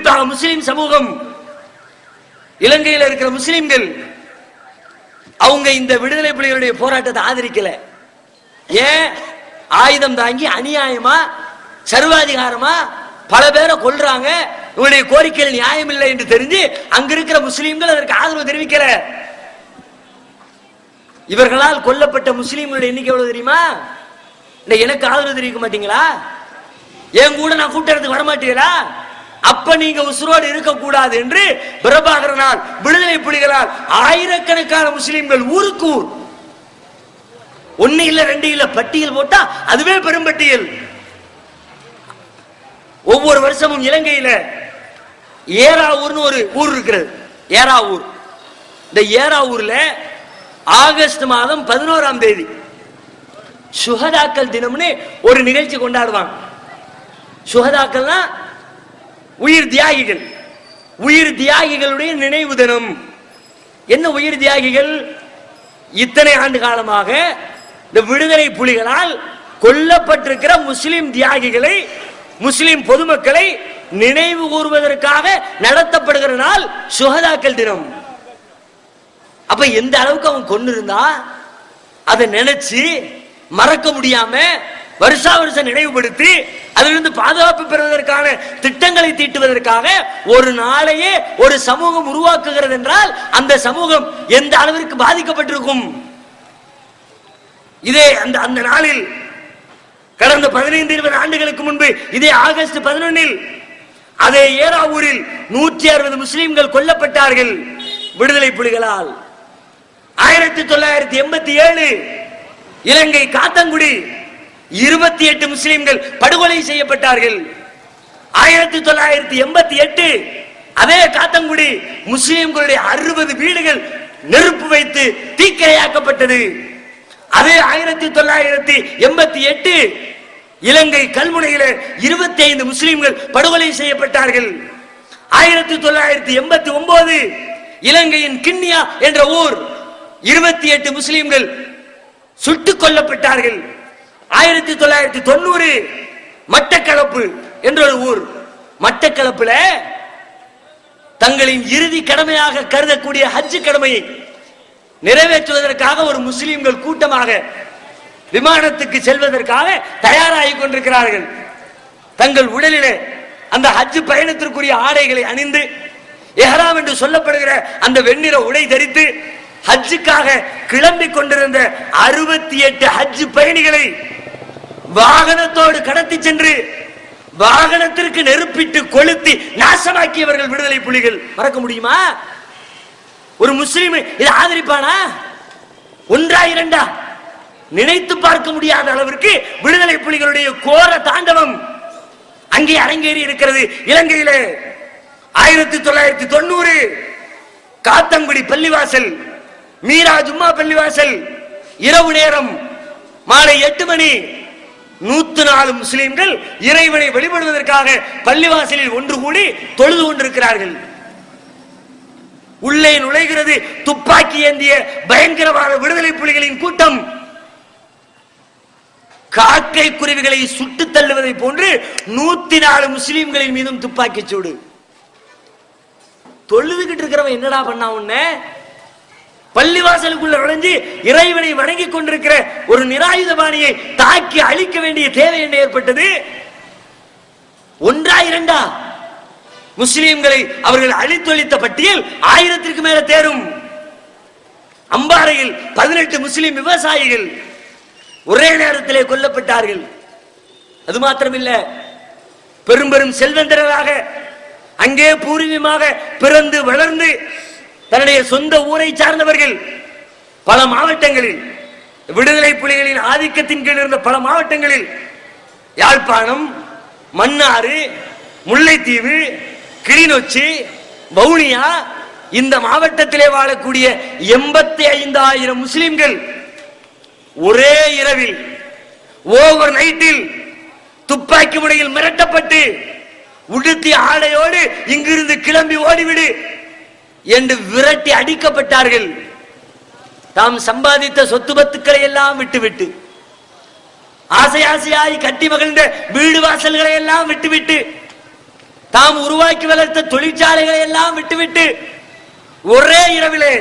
குறிப்பாக முஸ்லிம் சமூகம், இலங்கையில் இருக்கிற முஸ்லிம்கள், அவங்க இந்த விடுதலை புலிகளுடைய போராட்டத்தை ஆதரிக்கல. ஏன்? ஆயுதம் தாங்கி அநியாயமா சர்வாதிகாரமா பல பேரை கொல்றாங்க, இவருடைய கோரிக்கைகள் நியாயம் இல்லை என்று தெரிஞ்சு அங்க இருக்கிற முஸ்லிம்கள் அதற்கு ஆதரவு தெரிவிக்கல. இவர்களால் கொல்லப்பட்ட முஸ்லிம்களுடைய எண்ணிக்கை எவ்வளவு தெரியுமா? எனக்கு ஆதரவு தெரிவிக்க மாட்டீங்களா? என் கூட நான் கூட்டத்துக்கு வரமாட்டீங்களா? அப்ப நீங்க உசுரோடு இருக்கக்கூடாது என்று பிரபாகரனால், விடுதலை புலிகளால் ஆயிரக்கணக்கான முஸ்லிம்கள் ஊருக்கு ஊர், ஒன்னு இல்ல ரெண்டு இல்ல, பட்டியல் போட்டா அதுவே பெரும்பட்டியல். ஒவ்வொரு வருஷமும் இலங்கையில ஏராவூர்னு ஒரு ஊர் இருக்கிறது. ஏராவூர், இந்த ஏராவூர்ல ஆகஸ்ட் மாதம் 11ஆம் தேதி சுஹதாக்கள் தினம்னு ஒரு நிகழ்ச்சி கொண்டாடுவாங்க. சுஹதாக்கள்னா உயிர் தியாகிகள், உயிர் தியாகிகளுடைய நினைவு தினம். என்ன உயிர் தியாகிகள்? இத்தனை ஆண்டு காலமாக இந்த விடுதலை புலிகளால் கொல்லப்பட்டிருக்கிற முஸ்லிம் தியாகிகளை, முஸ்லிம் பொதுமக்களை நினைவு கூறுவதற்காக நடத்தப்படுகிற நாள் சுஹதாக்கள் தினம். அப்ப எந்த அளவுக்கு அவன் கொண்டு இருந்தா அதை நினைச்சு மறக்க முடியாம வருஷா வருஷம் நினைவுபடுத்தி அதிலிருந்து பாதுகாப்பு பெறுவதற்கான திட்டங்களை தீட்டுவதற்காக ஒரு நாளையே ஒரு சமூகம் உருவாக்குகிறது என்றால் அந்த சமூகம் எந்த அளவிற்கு பாதிக்கப்பட்டிருக்கும். இதே அந்த நாளில் கடந்த 15-20 ஆண்டுகளுக்கு முன்பு இதே ஆகஸ்ட் 11 அதே ஏராவூரில் 160 முஸ்லிம்கள் கொல்லப்பட்டார்கள் விடுதலை புலிகளால். 1987 இலங்கை காத்தங்குடி 28 முஸ்லிம்கள் படுகொலை செய்யப்பட்டார்கள். 1988 அதே காத்தங்குடி முஸ்லிம்களுடைய 60 வீடுகள் நெருப்பு வைத்து தீக்கிரையாக்கப்பட்டது. அதே 1988 இலங்கை கல்முனையில 25 முஸ்லிம்கள் படுகொலை செய்யப்பட்டார்கள். 1989 இலங்கையின் கிண்ணியா என்ற ஊர் 28 முஸ்லிம்கள் சுட்டுக் கொல்லப்பட்டார்கள். 1990 மட்டக்களப்பு என்ற ஒரு ஊர், மட்டக்களப்புல தங்களின் இறுதி கடமையாக கருதக்கூடிய ஹஜ் கடமையை நிறைவேற்றுவதற்காக ஒரு முஸ்லிம்கள் கூட்டமாக விமானத்துக்கு செல்வதற்காக தயாராகி கொண்டிருக்கிறார்கள். தங்கள் உடலிலே அந்த ஹஜ் பயணத்திற்குரிய ஆடைகளை அணிந்து இஹ்ராம் என்று சொல்லப்படுகிற அந்த வெண்ணிற உடை தரித்து ஹஜ்ஜுக்காக கிளம்பி கொண்டிருந்த 68 ஹஜ் பயணிகளை வாகனத்தோடு கடத்தி சென்று வாகனத்திற்கு நெருப்பிட்டு கொளுத்தி நாசமாக்கியவர்கள் விடுதலை புலிகள். மறக்க முடியுமா? ஒரு முஸ்லிம் இதை ஆதரிப்பானா? ஒன்றா இரண்டா? நினைத்து பார்க்க முடியாத அளவிற்கு விடுதலை புலிகளுடைய கோர தாண்டவம் அங்கே அரங்கேறி இருக்கிறது இலங்கையில. 1990 காத்தங்குடி பள்ளிவாசல், மீரா ஜும்மா பள்ளிவாசல், இரவு நேரம் மாலை 8 மணி 104 முஸ்லிம்கள் இறைவனை வழிபடுவதற்காக பள்ளிவாசலில் ஒன்று கூடி தொழுது கொண்டிருக்கிறார்கள். உள்ளே நுழைகிறது துப்பாக்கி ஏந்திய பயங்கரவாத விடுதலை புலிகளின் கூட்டம். காக்கை குருவிகளை சுட்டு தள்ளுவதை போன்று 104 முஸ்லிம்களின் மீதும் துப்பாக்கி சூடு. தொழுதுகிட்டு இருக்கிறவன் என்னடா பண்ணா? உன்ன பள்ளிவாசலுக்குள்ள நுழைஞ்சு இறைவனை வணங்கி கொண்டிருக்கிற ஒரு நிராயுதபாணியை தாக்கி அழிக்க வேண்டிய தேவை என்ன ஏற்பட்டது? ஒன்றா இரண்டா? முஸ்லிம்களை அவர்கள் அழித்தொழித்த பட்டியல் 1000க்கு மேல தேரும். அம்பாறையில் 18 முஸ்லிம் விவசாயிகள் ஒரே நேரத்திலே கொல்லப்பட்டார்கள். அது மாத்திரமில்ல, பெரும் பெரும் செல்வந்தராக அங்கே பூர்வீகமாக பிறந்து வளர்ந்து தன்னுடைய சொந்த ஊரை சார்ந்தவர்கள் பல மாவட்டங்களில், விடுதலை புலிகளின் ஆதிக்கத்தின் கீழ் இருந்த பல மாவட்டங்களில், யாழ்ப்பாணம், மன்னாறு, முல்லைத்தீவு, கிளிநொச்சி, வவுனியா, இந்த மாவட்டத்திலே வாழக்கூடிய 85,000 முஸ்லிம்கள் ஒரே இரவில் ஓவர் நைட்டில் துப்பாக்கி முனையில் மிரட்டப்பட்டு உடுத்தி ஆடையோடு இங்கிருந்து கிளம்பி ஓடிவிடு என்று விரட்டி அடிக்கப்பட்டார்கள். தாம் சம்பாதித்த சொத்து பத்துக்களை எல்லாம் விட்டுவிட்டு, ஆசை ஆசையாய் கட்டி மகிழ்ந்த வீடு வாசல்களை எல்லாம் விட்டுவிட்டு, தாம் உருவாக்கி வளர்த்த தொழிற்சாலைகளை எல்லாம் விட்டுவிட்டு ஒரே இரவிலே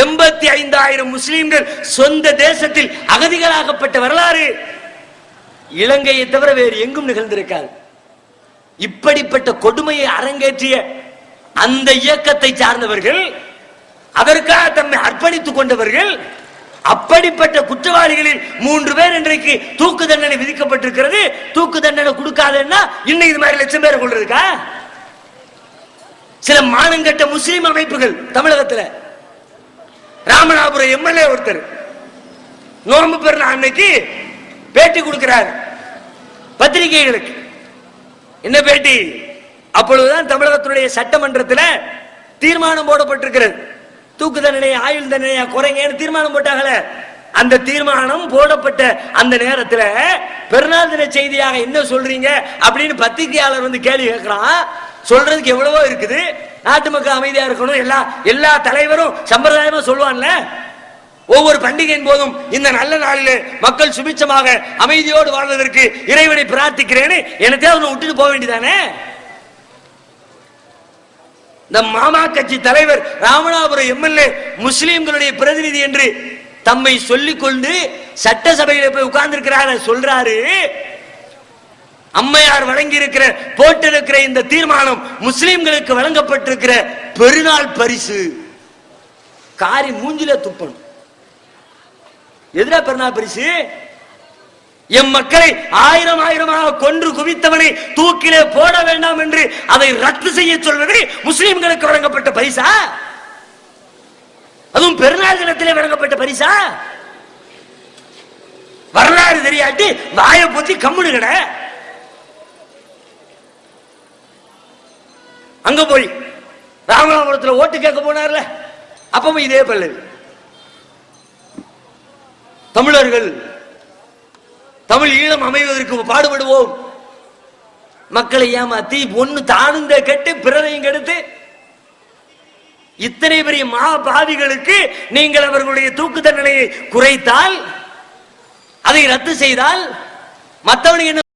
85,000 முஸ்லிம்கள் சொந்த தேசத்தில் அகதிகளாகப்பட்ட வரலாறு இலங்கையை தவிர வேறு எங்கும் நிகழ்ந்திருக்காது. இப்படிப்பட்ட கொடுமையை அரங்கேற்றிய அந்த இயக்கத்தை சார்ந்தவர்கள், அதற்காக தம்மை அர்ப்பணித்துக் கொண்டவர்கள், அப்படிப்பட்ட குற்றவாளிகளில் 3 பேர் இன்றைக்கு தூக்கு தண்டனை விதிக்கப்பட்டிருக்கிறது. தூக்கு தண்டனை கொடுக்காதன்னா இன்னும் இது மாதிரி லட்சம் பேரை கொள்றதுக்கா? சில மானங்கட்ட முஸ்லிம் அமைப்புகள் தமிழகத்தில், ராமநாதபுரம் எம்எல்ஏ ஒருத்தர் நோன்பு பெருநாள் அன்னைக்கு பேட்டி கொடுக்கிறார் பத்திரிகைகளுக்கு. என்ன பேட்டி? அப்பொழுதுதான் தமிழகத்தினுடைய சட்டமன்றத்தில் தீர்மானம் போடப்பட்டிருக்கிறது. தூக்கு தண்டனை ஆயுள் தண்டனையா குறைங்கன்னு தீர்மானம் போட்டாங்களே, அந்த தீர்மானம் போடப்பட்ட அந்த நேரத்தில் பெருநாள் தின செய்தியாக என்ன சொல்றீங்க அப்படின்னு பத்திரிகையாளர் வந்து கேள்வி கேட்கிறான். சொல்றதுக்கு எவ்வளவோ இருக்குது. நாட்டு மக்கள் அமைதியா இருக்கணும், எல்லா தலைவரும் சம்பிரதாயமா சொல்லுவான்ல. ஒவ்வொரு பண்டிகையின் போதும் இந்த நல்ல நாளில் மக்கள் சுபிச்சமாக அமைதியோடு வாழ்வதற்கு இறைவனை பிரார்த்திக்கிறேன்னு என்னத்தையாவது விட்டுட்டு போக வேண்டியதானே? இந்த மாமா கட்சி தலைவர் ராமநாதபுரம் எம்எல்ஏ முஸ்லிம்களுடைய பிரதிநிதி என்று தம்மை சொல்லிக் கொண்டு சட்டசபையில் போய் உட்கார்ந்து இருக்கிறார். சொல்றாரு, அம்மையார் வழங்கி இருக்கிற போட்டிருக்கிற இந்த தீர்மானம் முஸ்லிம்களுக்கு வழங்கப்பட்டிருக்கிற பெருநாள் பரிசு. காரி மூஞ்சில துப்பணும். எதிரா பெருநாள் பரிசு? எம் மக்களை ஆயிரமாக கொன்று குவித்தவனை தூக்கிலே போட வேண்டாம் என்று அதை ரத்து செய்ய சொல்வது முஸ்லிம்களுக்கு வழங்கப்பட்ட பரிசா? அதுவும் பெருநாள் தினத்திலே வழங்கப்பட்ட பரிசா? வரலாறு தெரியாட்டி வாய பொத்தி கம்முனு கிட. அங்க போய் ராமநாதபுரத்தில் ஓட்டு கேட்க போனார்ல, அப்பவும் இதே பல்லவி. தமிழர்கள் தமிழ் ஈழம் அமைவதற்கு பாடுபடுவோம். மக்களை ஏமாத்தி ஒன்னு தானுந்த கெட்டு பிறரையும் கெடுத்து இத்தனை பெரிய பாவிகளுக்கு நீங்கள் அவர்களுடைய தூக்கு தண்டனையை குறைத்தால், அதை ரத்து செய்தால் மற்றவனுக்கு என்ன